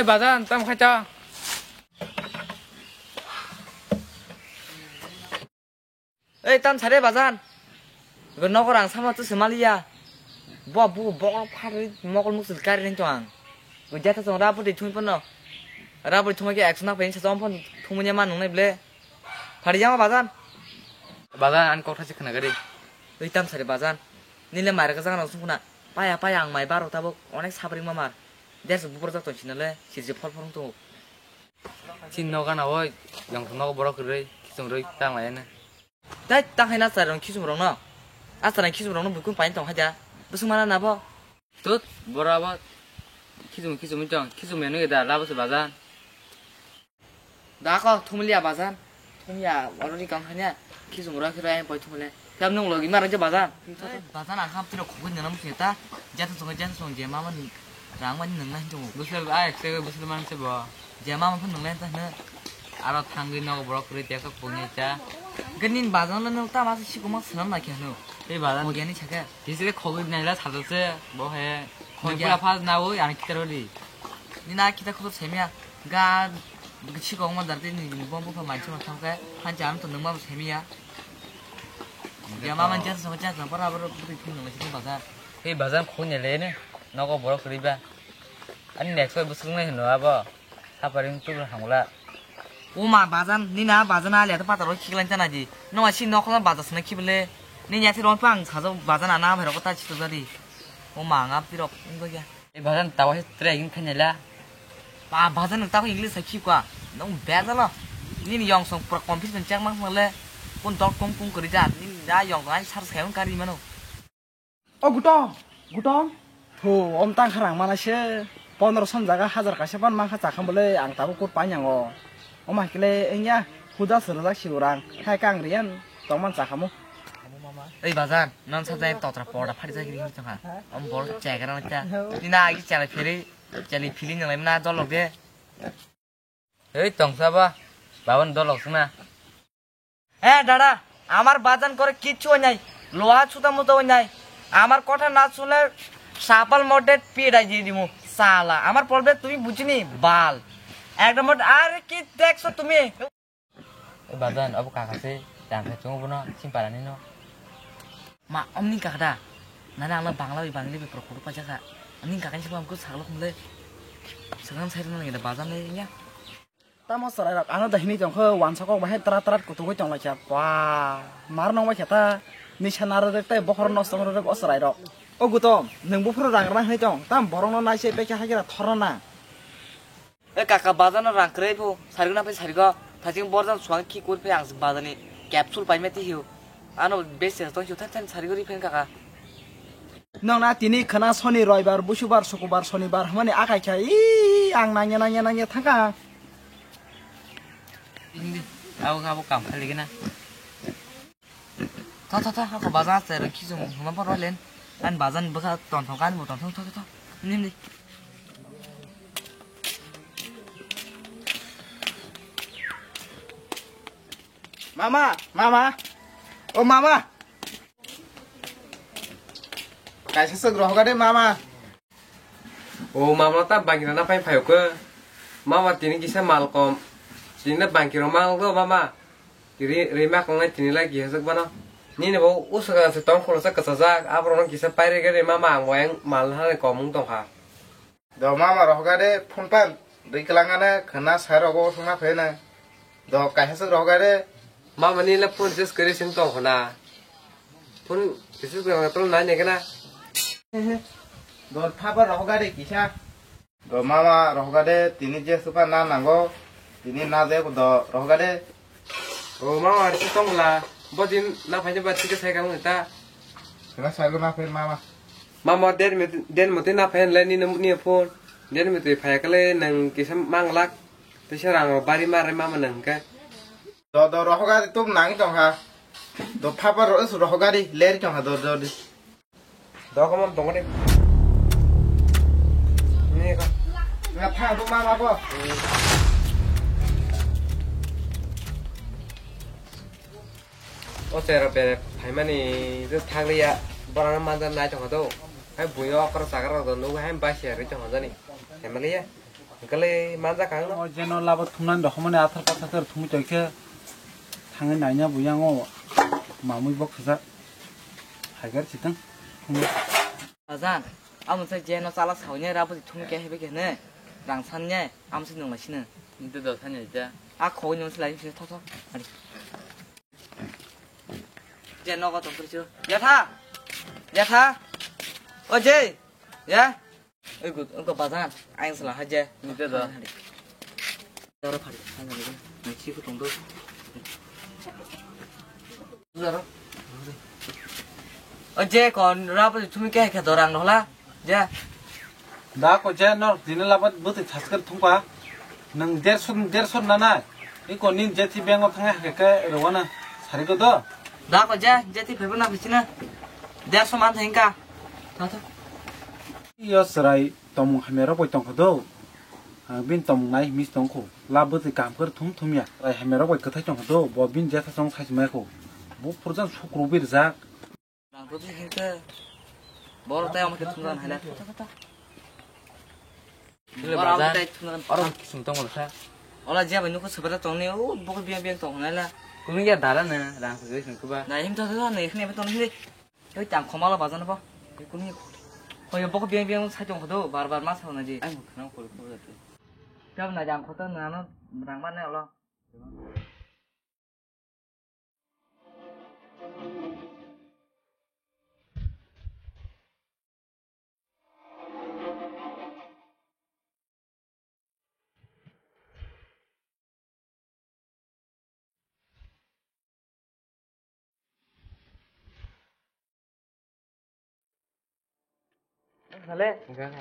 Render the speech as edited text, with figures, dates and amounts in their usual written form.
바잔 땀 가자. 땀 잘해 바잔. 이거 너거랑 삼아 뜻을 말이야. 뭐 팔을 먹을 묵을 까리는 짱. 그 제타서 라브리 통이뻔너. 라브리 통하게 액션 앞에 인차 점펀 통문야만 농내 블레. 바리야마 바잔. 바잔 안 꼭타지 크나 그래. 땀 잘해 바잔. 니네 말가 상관 없구나. 빠야 악마이 바로 타복 어넥 사버링 마말. 내서 무버럭던 지날래 시지 펄펄 또. 진 너가 나와 영상 너가 뭐라 그래. 기성으로 땅 와야네. 땅 해놨어랑 키스무렁너. 아싸랑 키스무렁너 물건 빠인 똥 하자. 무슨 말 하나 봐. 또 뭐라 봐. 키스문 짱. 키스문 여기다 라버스 바잔. 나 아까 토밀리아 바잔. 토밀리아 와로니 강하냐. 키스무라 그래 보이 토밀레. 얌농 로기 말하자 바잔. 바잔 안 함티로 고근 내나 무슨다. 제트송 제마만 랑만 능나 좀. 무슨 제가 무슨 말인지 봐. 제마만 푼 능나 했다는. 알아 당근 나고 뭐라 그래 대가 보내자. 그닌 바잔은 딱 와서 시고 막 쓰는 막 해노. 이 바잔 거기는 차가. 이제 거기 내라 살았어. 뭐 해. 거기 아파 나고 안 기다려리. 니나 기다려도 재미야. 가 그 치고 엉만 달더니 뭐뭐 많지만 평소에 한지 않은 또 능마도 재미야. 야 마만 제서 저거 버라버라 부리 피는 거 지금 바잔. 이 바잔 거기 내래네. 너가 뭐라 그래 봐. 아니 넥스에 무슨 거 해놓아 봐. 사버링 쪽을 한거라. 오마 바잔 니나 바잔 알려도 빠따로 키글란잖아지. 너가 신너커서 바자스는 키블레. 니냐 티론 빵 사서 바잔 안 하면 이러고 따지더니. 오마 앞뒤로 이거야. 이 바잔 따고 했더래 이긴 칸이라. 바잔은 따고 인글리스 키과. 너무 배잖아. 니니 영성 프로 컴퓨터 짱만 말래. 본덕 꽁꽁 그러자. 니나 영성 아니 사서 세운 까리면은. 구동. 호 엄땅 하랑 마나시. 번으로 손자가 하자 가시반 막 하자 한번에 안 따고 꽃 빠냐고. 엄마 그래 응야 후다 서러다 시우랑 해강 리안 정만 자하모. 에이 바잔 넌 사자에 떠들어 보라 파리자 그리 힘들어. 뭘 제가라 자. 니나 이 자리 필이 는 나 돌럭데. এই তংসাবা বাবন দলক না দাদা আমার বাজান করে কিচ্ছু নাই লোহা ছুতা মতো নাই আমার কথা না শুনলে সাপাল মোটে পিড়াই দিয়ে দিমু সালা আমার প্রবলেম তুমি বুঝিনি বাল একদম আরে কি দেখছো তুমি বাজান আবু কাকাসে ডাঙ্গা চঙ্গবো না সিম্পারানি ন মা অমনি কাকাদা নানা আংলা বাংলা বেপ্রকুর পাজাকা অমনি কাকানি সিবা আমকো সাগলো খুমলে সেখান সাইড না বাজান লেয়া Tamo serai rak anu dah ini jong ke wan sokok bahaya terat kutu jong lah siapa wah mar nong kita ni senar rete bokor nos tong rete serai rak oh gutom neng bufur rang rang ini jong tam borong no nasi pecah aja thorona kakak badan rang kere bu sari kenapa sari kok tadi bordan suang ki kur pe ang badani capsule pai meti hiu anu best to hiu tan sari kori pen kakak nong na tini kena soni roibar busubar sukubar sonibar mana akai kai ang nanya thangka ini aku kam kali gina aku bazan saya kisum mana pun rolen kan bazan bekas tonton kan mau tonton ini mama oh mama kaisa segroh gade mama oh mama tak bagian apa yang payah ke mama tini kisah malkom Sini bangkir rumah lo mama, jadi remak ngai sini lagi hasuk mana? Ni nih bau usaha setong kalau saya kesasa, apa orang kisah payah ke mama ngoyang malah nih komung tong ha. Do mama roh gade phone pan, di kelangana kena saya rogo sungai pena. Do kaya hasuk roh gade, mama ni lah pun just kiri sini tong kena. Pun kisah yang terlalu nanya kena. do papa roh gade kisah. Do mama roh gade tini je suka na nanggo. Ini nade ko do roh gade. Oh mama ada tong lah, bodin lah banyak banget kita saya kamu kita. Kena saya guna pen mama. Mama den mesti na pen lain ni phone. Den mesti payah kali neng kisah manglak. Terus orang bari mare mama neng ke. Do roh gade tum nang tong ha. Do papa roh gade ler tong ha do. Do kamu tong gade. Ini kok. Ngapa tu mama ko? 어째로 배 발만이 그 타그야 바람 만든 날 정도 해 보여 아까 사가라도 누구 한 바시야 그 정도니 해말이야 Kali manja kang no. Oh jeno labo thumnan dokhmane athar pathar thumi toike thangai naina buyango mamui bok khasa hagar chitang Bazan, amun sai je no sala saunya rabu di thum ke hebe ke ne. Rang sannya am sin nong masine. Inte do tanya ja. A ko nyong slai sin tho tho. Ari. Je no ko to purchu. Ya tha. Ya tha. O je. Ya. Oi gut, engko bazan, aing salah aja. Inte do. Dara phari. Sang ni. Ni chi ku tong do. Zaro. Oje kon rabu di thum ke ke dorang no la. Ja. da ko jeno dine labat buti thaskar thumpa nang derson nana iko nin jeti bengo thanga ke rwana sari ko do Da ko ja, jeti phebe na bichina. Da so man thenka. Tha tha. yo sarai tom hamera boi tong do bin tom nai mis tong ko labuti kam kar thum ya rai hamera boi kathai tong do bo bin jeta song sai mai ko bu purjan sukru bir jak Rang ro bi hingke. Bor tay am ke thumran hala. Tha tha tha. Bor am tay thumran. Orang sungtong mo sa. Ola ja banu ko sabara tong ne o bok biang biang tong na la. Kung ya dala na rang sa sing kuba. Na him tha tha ne khne beton ni. Yo cham khoma la bazan ba. Kun ni. Ho yo bok biang biang sa tong do bar bar ma sa na ji. Ai mo khana ko ko da. Jam na jam khoto na no rang ban ne lo. Hale. Enggak.